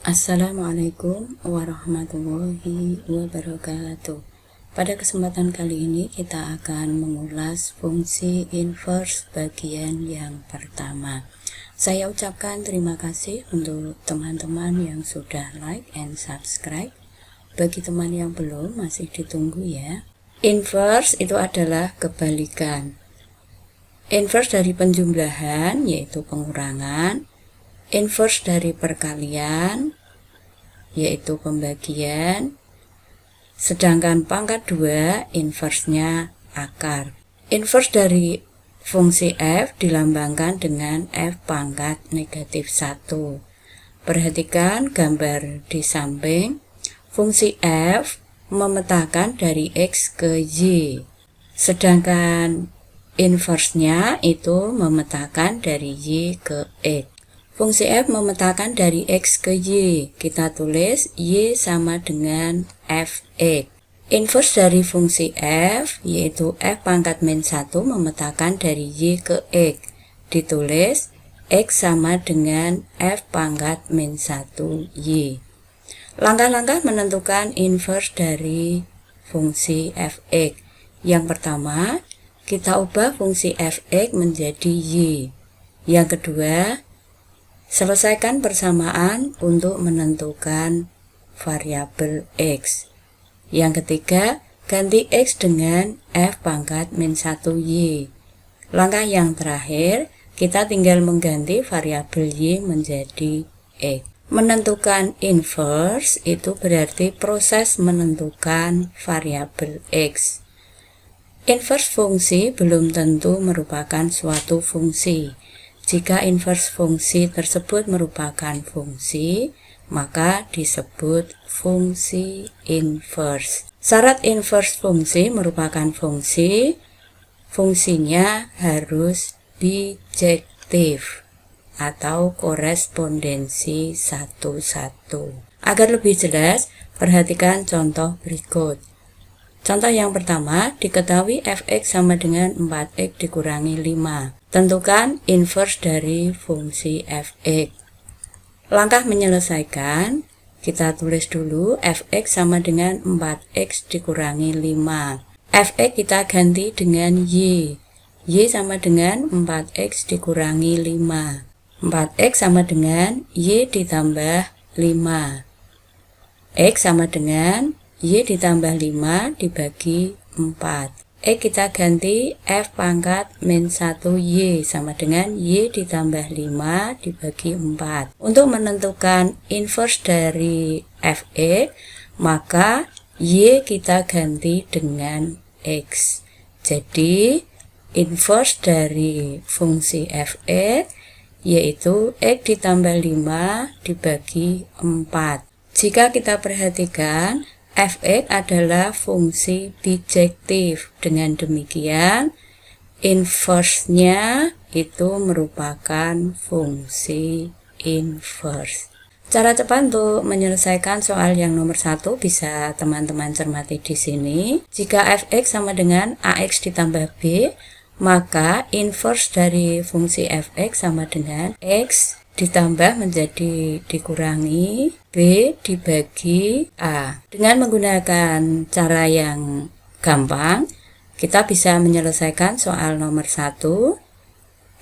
Assalamualaikum warahmatullahi wabarakatuh. Pada kesempatan kali ini kita akan mengulas fungsi inverse bagian yang pertama. Saya ucapkan terima kasih untuk teman-teman yang sudah like and subscribe. Bagi teman yang belum, masih ditunggu ya. Inverse itu adalah kebalikan. Inverse dari penjumlahan yaitu pengurangan. Inverse dari perkalian yaitu pembagian, sedangkan pangkat 2 inverse-nya akar. Inverse dari fungsi f dilambangkan dengan f pangkat negatif 1. Perhatikan gambar di samping. Fungsi f memetakan dari x ke y, sedangkan inverse-nya itu memetakan dari y ke x. Fungsi f memetakan dari x ke y, kita tulis y sama dengan fx. Inverse dari fungsi f, yaitu f pangkat min 1 memetakan dari y ke x, ditulis x sama dengan f pangkat min 1 y. Langkah-langkah menentukan inverse dari fungsi fx. Yang pertama, kita ubah fungsi fx menjadi y. Yang kedua, selesaikan persamaan untuk menentukan variabel x. Yang ketiga, ganti x dengan f pangkat min 1y. Langkah yang terakhir, kita tinggal mengganti variabel y menjadi x. Menentukan inverse itu berarti proses menentukan variabel x. Inverse fungsi belum tentu merupakan suatu fungsi. Jika inverse fungsi tersebut merupakan fungsi, maka disebut fungsi inverse. Syarat inverse fungsi merupakan fungsi, fungsinya harus bijektif atau korespondensi 1-1. Agar lebih jelas, perhatikan contoh berikut. Contoh yang pertama, diketahui fx sama dengan 4x dikurangi 5. Tentukan inverse dari fungsi fx. Langkah menyelesaikan, kita tulis dulu fx sama dengan 4x dikurangi 5. Fx kita ganti dengan y. Y sama dengan 4x dikurangi 5. 4x sama dengan y ditambah 5. X sama dengan y ditambah 5 dibagi 4. X kita ganti f pangkat min 1y sama dengan y ditambah 5 dibagi 4. Untuk menentukan inverse dari fx, maka y kita ganti dengan x. Jadi, inverse dari fungsi fx yaitu x ditambah 5 dibagi 4. Jika kita perhatikan, fx adalah fungsi bijektif. Dengan demikian, inverse-nya itu merupakan fungsi inverse. Cara cepat untuk menyelesaikan soal yang nomor 1 bisa teman-teman cermati di sini. Jika fx sama dengan ax ditambah b, maka inverse dari fungsi fx sama dengan x ditambah menjadi dikurangi b dibagi a. Dengan menggunakan cara yang gampang, kita bisa menyelesaikan soal nomor 1.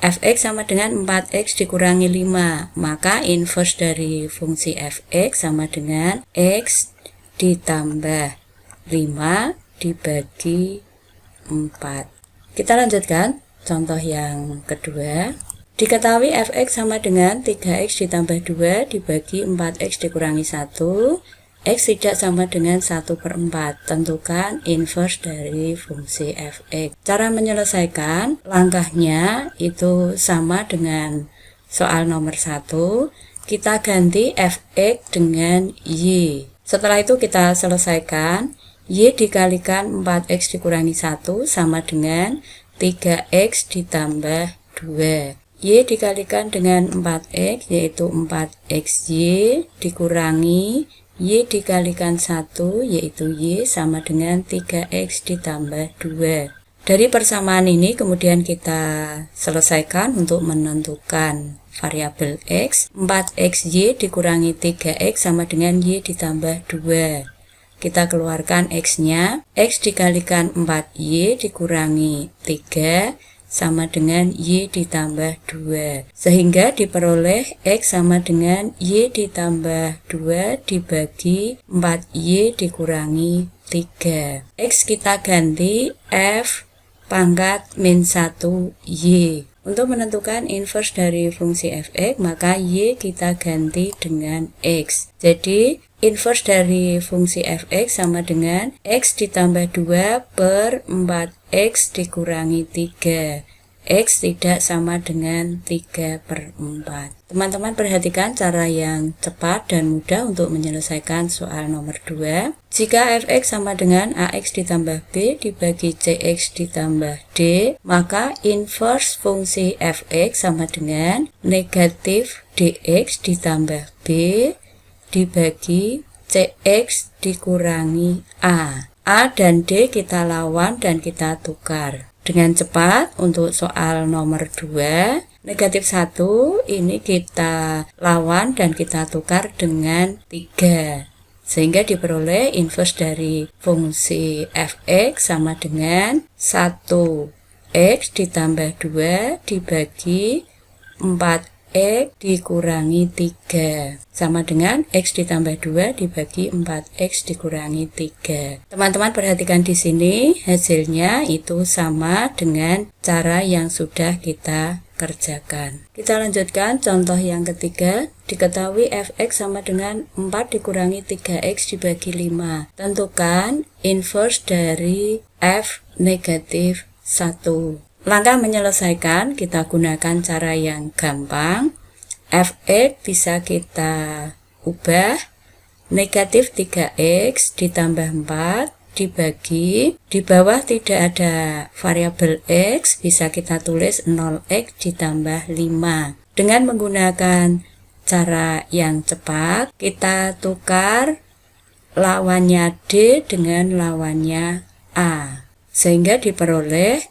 Fx sama dengan 4x dikurangi 5, maka inverse dari fungsi fx sama dengan x ditambah 5 dibagi 4. Kita lanjutkan contoh yang kedua. Diketahui fx sama dengan 3x ditambah 2 dibagi 4x dikurangi 1. X tidak sama dengan 1/4. Tentukan inverse dari fungsi fx. Cara menyelesaikan, langkahnya itu sama dengan soal nomor 1. Kita ganti fx dengan y. Setelah itu kita selesaikan. Y dikalikan 4x dikurangi 1 sama dengan 3x ditambah 2. Y dikalikan dengan 4x yaitu 4xy dikurangi Y dikalikan 1 yaitu Y sama dengan 3x ditambah 2. Dari persamaan ini kemudian kita selesaikan untuk menentukan variabel X. 4XY dikurangi 3X sama dengan Y ditambah 2. Kita keluarkan X-nya. X dikalikan 4Y dikurangi 3 sama dengan Y ditambah 2. Sehingga diperoleh X sama dengan Y ditambah 2 dibagi 4Y dikurangi 3. X kita ganti F pangkat min 1Y. Untuk menentukan inverse dari fungsi fx, maka y kita ganti dengan x. Jadi, inverse dari fungsi fx sama dengan x ditambah 2 per 4x dikurangi 3. X tidak sama dengan 3 per 4. Teman-teman perhatikan cara yang cepat dan mudah untuk menyelesaikan soal nomor 2. Jika fx sama dengan ax ditambah b dibagi cx ditambah d, maka inverse fungsi fx sama dengan negatif dx ditambah b dibagi cx dikurangi a. A dan d kita lawan dan kita tukar. Dengan cepat untuk soal nomor 2, negatif 1 ini kita lawan dan kita tukar dengan 3. Sehingga diperoleh inverse dari fungsi fx sama dengan 1x ditambah 2 dibagi 4x dikurangi 3. Sama dengan x ditambah 2 dibagi 4x dikurangi 3. Teman-teman perhatikan di sini hasilnya itu sama dengan cara yang sudah kita kerjakan. Kita lanjutkan contoh yang ketiga. Diketahui fx sama dengan 4 dikurangi 3x dibagi 5. Tentukan inverse dari f negatif 1. Langkah menyelesaikan kita gunakan cara yang gampang. Fx bisa kita ubah negatif 3x ditambah 4 dibagi, di bawah tidak ada variabel x, bisa kita tulis 0x ditambah 5. Dengan menggunakan cara yang cepat, kita tukar lawannya d dengan lawannya a. Sehingga diperoleh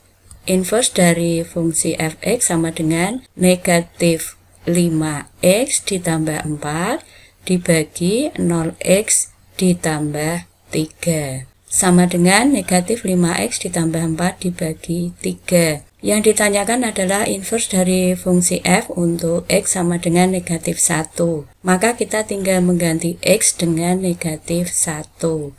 inverse dari fungsi fx sama dengan negatif 5x ditambah 4 dibagi 0x ditambah 3. Sama dengan negatif 5x ditambah 4 dibagi 3. Yang ditanyakan adalah inverse dari fungsi f untuk x sama dengan negatif 1. Maka kita tinggal mengganti x dengan negatif 1.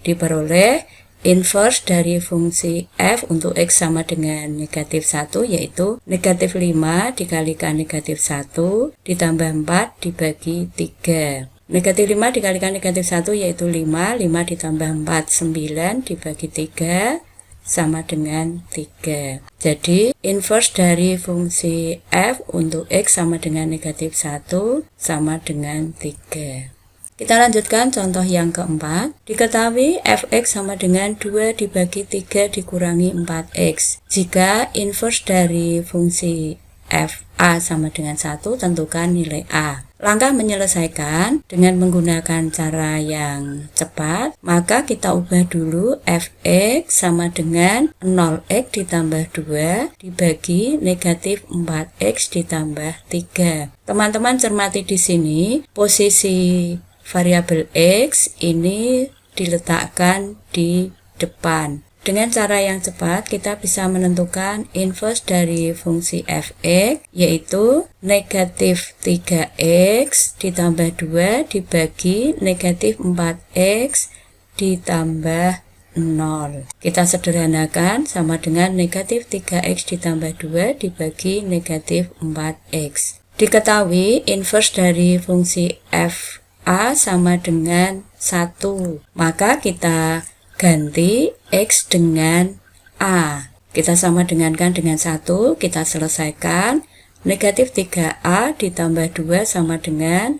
Diperoleh inverse dari fungsi f untuk x sama dengan negatif 1 yaitu negatif 5 dikalikan negatif 1 ditambah 4 dibagi 3. Negatif 5 dikalikan negatif 1 yaitu 5. 5 ditambah 4, 9 dibagi 3 sama dengan 3. Jadi inverse dari fungsi f untuk x sama dengan negatif 1 sama dengan 3. Kita lanjutkan contoh yang keempat. Diketahui fx sama dengan 2 dibagi 3 dikurangi 4x. Jika inverse dari fungsi f a sama dengan 1, tentukan nilai a. Langkah menyelesaikan dengan menggunakan cara yang cepat, maka kita ubah dulu fx sama dengan 0x ditambah 2 dibagi negatif 4x ditambah 3. Teman-teman cermati di sini, posisi variabel x ini diletakkan di depan. Dengan cara yang cepat kita bisa menentukan inverse dari fungsi fx yaitu negatif 3x ditambah 2 dibagi negatif 4x ditambah 0. Kita sederhanakan sama dengan negatif 3x ditambah 2 dibagi negatif 4x. Diketahui inverse dari fungsi f a sama dengan 1. Maka kita ganti x dengan a. Kita sama dengankan dengan 1, kita selesaikan. Negatif 3a ditambah 2 sama dengan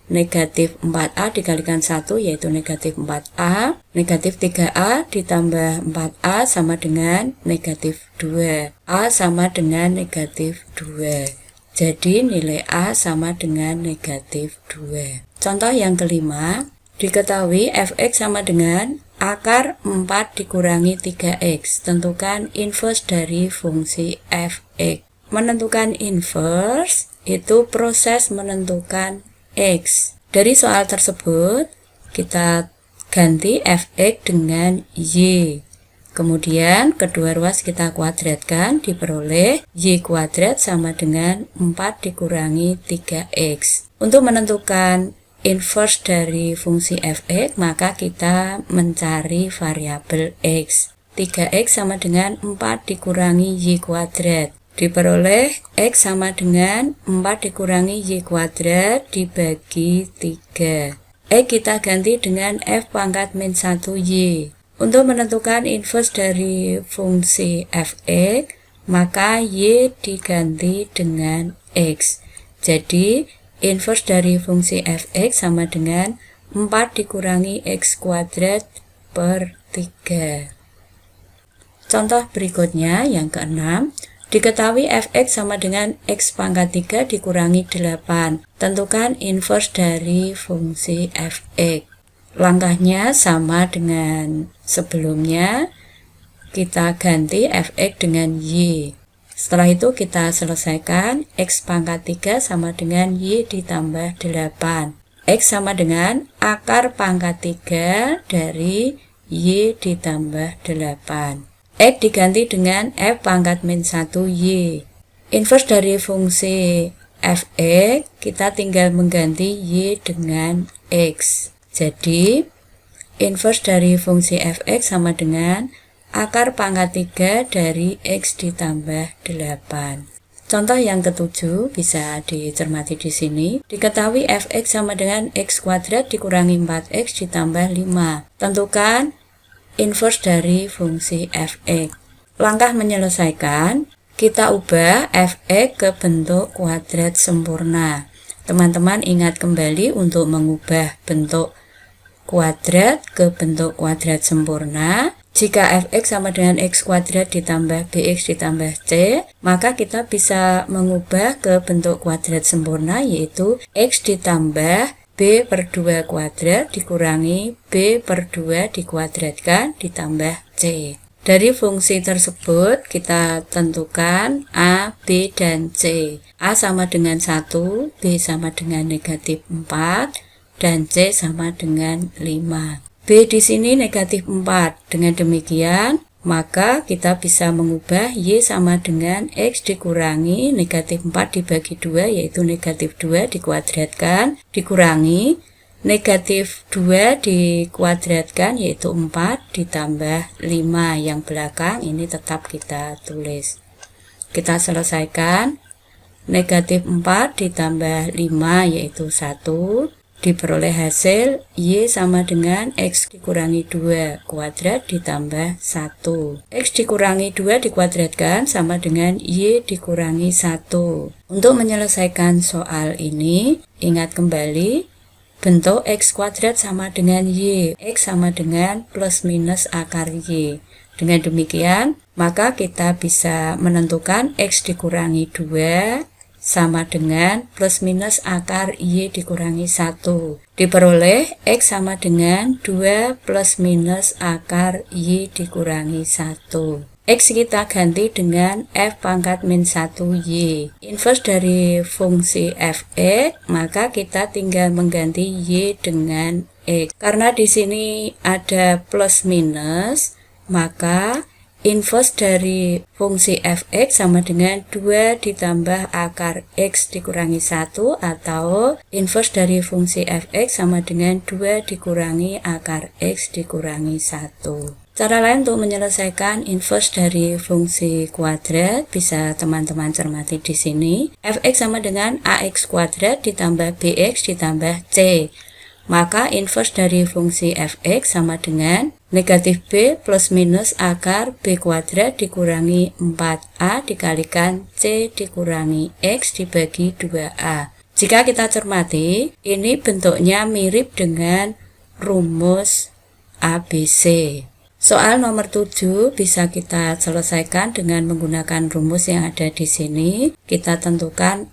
negatif 4a dikalikan 1 yaitu negatif 4a. Negatif 3a ditambah 4a sama dengan negatif 2. A sama dengan negatif 2. Jadi nilai a sama dengan negatif 2. Contoh yang kelima. Diketahui fx sama dengan akar 4 dikurangi 3x. Tentukan inverse dari fungsi fx. Menentukan inverse itu proses menentukan x. Dari soal tersebut, kita ganti fx dengan y. Kemudian kedua ruas kita kuadratkan, diperoleh y kuadrat sama dengan 4 dikurangi 3x. Untuk menentukan inverse dari fungsi fx, maka kita mencari variabel x. 3x sama dengan 4 dikurangi y kuadrat. Diperoleh x sama dengan 4 dikurangi y kuadrat dibagi 3. X kita ganti dengan f pangkat min 1y. Untuk menentukan inverse dari fungsi fx, maka y diganti dengan x. Jadi, inverse dari fungsi fx sama dengan 4 dikurangi x kuadrat per 3. Contoh berikutnya yang keenam, diketahui fx sama dengan x pangkat 3 dikurangi 8. Tentukan inverse dari fungsi fx. Langkahnya sama dengan sebelumnya, kita ganti fx dengan y. Setelah itu kita selesaikan, x pangkat 3 sama dengan y ditambah 8. X sama dengan akar pangkat 3 dari y ditambah 8. X diganti dengan f pangkat min 1y. Inverse dari fungsi fx, kita tinggal mengganti y dengan x. Jadi, inverse dari fungsi fx sama dengan akar pangkat 3 dari x ditambah 8. Contoh yang ketujuh bisa dicermati di sini. Diketahui fx sama dengan x kuadrat dikurangi 4x ditambah 5. Tentukan inverse dari fungsi fx. Langkah menyelesaikan, kita ubah fx ke bentuk kuadrat sempurna. Teman-teman ingat kembali untuk mengubah bentuk kuadrat ke bentuk kuadrat sempurna. Jika fx sama dengan x kuadrat ditambah bx ditambah c, maka kita bisa mengubah ke bentuk kuadrat sempurna, yaitu x ditambah b per 2 kuadrat dikurangi b per 2 dikuadratkan ditambah c. Dari fungsi tersebut kita tentukan a, b, dan c. A sama dengan 1, b sama dengan negatif 4, dan C sama dengan 5. B di sini negatif 4. Dengan demikian, maka kita bisa mengubah Y sama dengan X dikurangi negatif 4 dibagi 2, yaitu negatif 2 dikuadratkan, dikurangi negatif 2 dikuadratkan, yaitu 4 ditambah 5. Yang belakang ini tetap kita tulis. Kita selesaikan. Negatif 4 ditambah 5, yaitu 1. Diperoleh hasil Y sama dengan X dikurangi 2 kuadrat ditambah 1. X dikurangi 2 dikuadratkan sama dengan Y dikurangi 1. Untuk menyelesaikan soal ini, ingat kembali bentuk X kuadrat sama dengan Y. X sama dengan plus minus akar Y. Dengan demikian, maka kita bisa menentukan X dikurangi 2 sama dengan plus minus akar Y dikurangi 1. Diperoleh X sama dengan 2 plus minus akar Y dikurangi 1. X kita ganti dengan F pangkat min 1Y. Inverse dari fungsi fx, maka kita tinggal mengganti Y dengan X. Karena di sini ada plus minus, maka inverse dari fungsi fx sama dengan 2 ditambah akar x dikurangi 1, atau inverse dari fungsi fx sama dengan 2 dikurangi akar x dikurangi 1. Cara lain untuk menyelesaikan inverse dari fungsi kuadrat bisa teman-teman cermati di sini. Fx sama dengan ax kuadrat ditambah bx ditambah c. Maka inverse dari fungsi fx sama dengan negatif b plus minus akar b kuadrat dikurangi 4a dikalikan c dikurangi x dibagi 2a. Jika kita cermati, ini bentuknya mirip dengan rumus ABC. Soal nomor 7 bisa kita selesaikan dengan menggunakan rumus yang ada di sini. Kita tentukan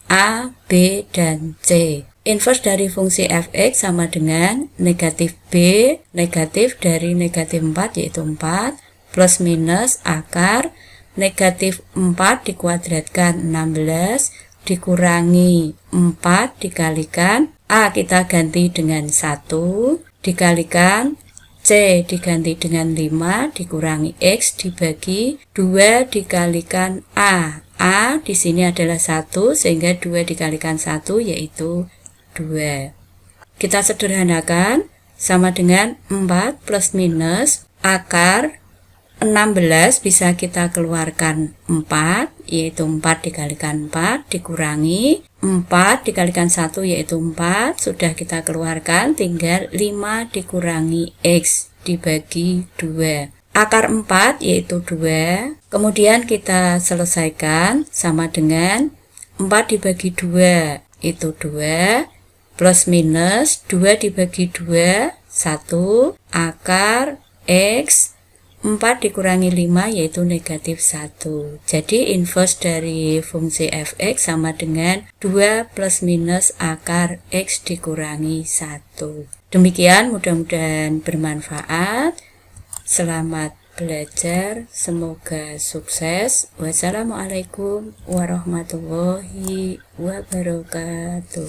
A, B, dan C. Inverse dari fungsi fx sama dengan negatif b, negatif dari negatif 4 yaitu 4, plus minus akar negatif 4 dikuadratkan 16, dikurangi 4 dikalikan A kita ganti dengan 1, dikalikan C diganti dengan 5, dikurangi X dibagi 2 dikalikan A. A di sini adalah 1, sehingga 2 dikalikan 1 yaitu 2. Kita sederhanakan sama dengan 4 plus minus akar 16 bisa kita keluarkan 4, yaitu 4 dikalikan 4, dikurangi 4 dikalikan 1 yaitu 4, sudah kita keluarkan, tinggal 5 dikurangi X dibagi 2. Akar 4 yaitu 2, kemudian kita selesaikan sama dengan 4 dibagi 2 itu 2, plus minus 2 dibagi 2, 1, akar X 4 dikurangi 5 yaitu negatif 1. Jadi inverse dari fungsi fx sama dengan 2 plus minus akar x dikurangi 1. Demikian, mudah-mudahan bermanfaat. Selamat belajar, semoga sukses. Wassalamualaikum warahmatullahi wabarakatuh.